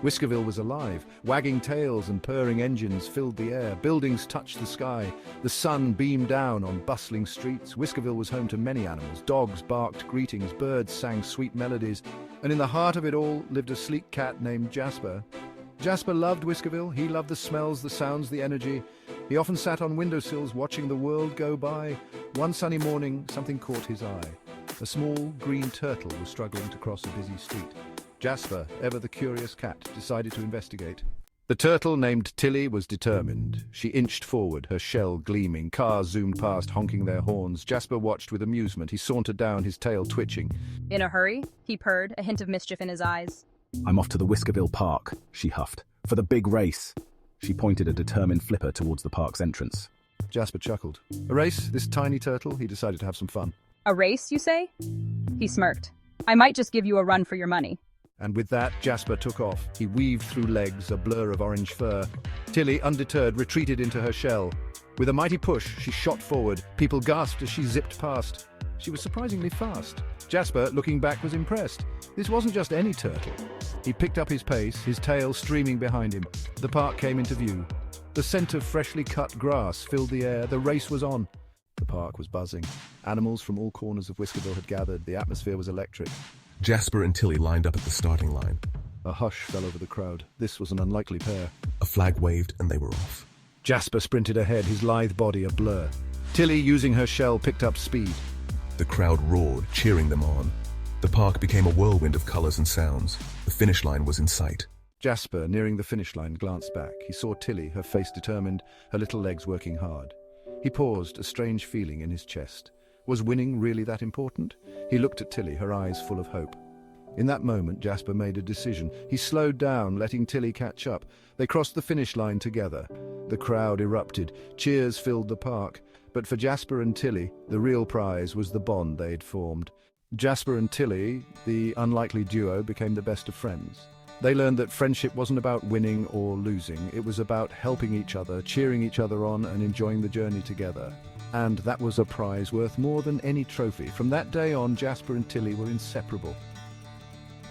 Whiskerville was alive. Wagging tails and purring engines filled the air. Buildings touched the sky. The sun beamed down on bustling streets. Whiskerville was home to many animals. Dogs barked greetings, birds sang sweet melodies, and in the heart of it all lived a sleek cat named Jasper. Jasper loved Whiskerville. He loved the smells, the sounds, the energy. He often sat on windowsills watching the world go by. One sunny morning, something caught his eye. A small green turtle was struggling to cross a busy street. Jasper, ever the curious cat, decided to investigate. The turtle, named Tilly, was determined. She inched forward, her shell gleaming. Cars zoomed past, honking their horns. Jasper watched with amusement. He sauntered down, his tail twitching. In a hurry, he purred, a hint of mischief in his eyes. "I'm off to the Whiskerville Park," she huffed. "For the big race." She pointed a determined flipper towards the park's entrance. Jasper chuckled. A race? This tiny turtle? He decided to have some fun. A race, you say? He smirked. "I might just give you a run for your money." And with that, Jasper took off. He weaved through legs, a blur of orange fur. Tilly, undeterred, retreated into her shell. With a mighty push, she shot forward. People gasped as she zipped past. She was surprisingly fast. Jasper, looking back, was impressed. This wasn't just any turtle. He picked up his pace, his tail streaming behind him. The park came into view. The scent of freshly cut grass filled the air. The race was on. The park was buzzing. Animals from all corners of Whiskerville had gathered. The atmosphere was electric. Jasper and Tilly lined up at the starting line. A hush fell over the crowd. This was an unlikely pair. A flag waved and they were off. Jasper sprinted ahead, his lithe body a blur. Tilly, using her shell, picked up speed. The crowd roared, cheering them on. The park became a whirlwind of colors and sounds. The finish line was in sight. Jasper, nearing the finish line, glanced back. He saw Tilly, her face determined, her little legs working hard. He paused, a strange feeling in his chest. Was winning really that important? He looked at Tilly, her eyes full of hope. In that moment, Jasper made a decision. He slowed down, letting Tilly catch up. They crossed the finish line together. The crowd erupted. Cheers filled the park. But for Jasper and Tilly, the real prize was the bond they'd formed. Jasper and Tilly, the unlikely duo, became the best of friends. They learned that friendship wasn't about winning or losing. It was about helping each other, cheering each other on, and enjoying the journey together. And that was a prize worth more than any trophy. From that day on, Jasper and Tilly were inseparable.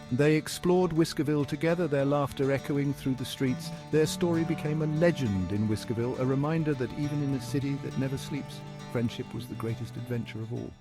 They explored Whiskerville together, their laughter echoing through the streets. Their story became a legend in Whiskerville, a reminder that even in a city that never sleeps, friendship was the greatest adventure of all.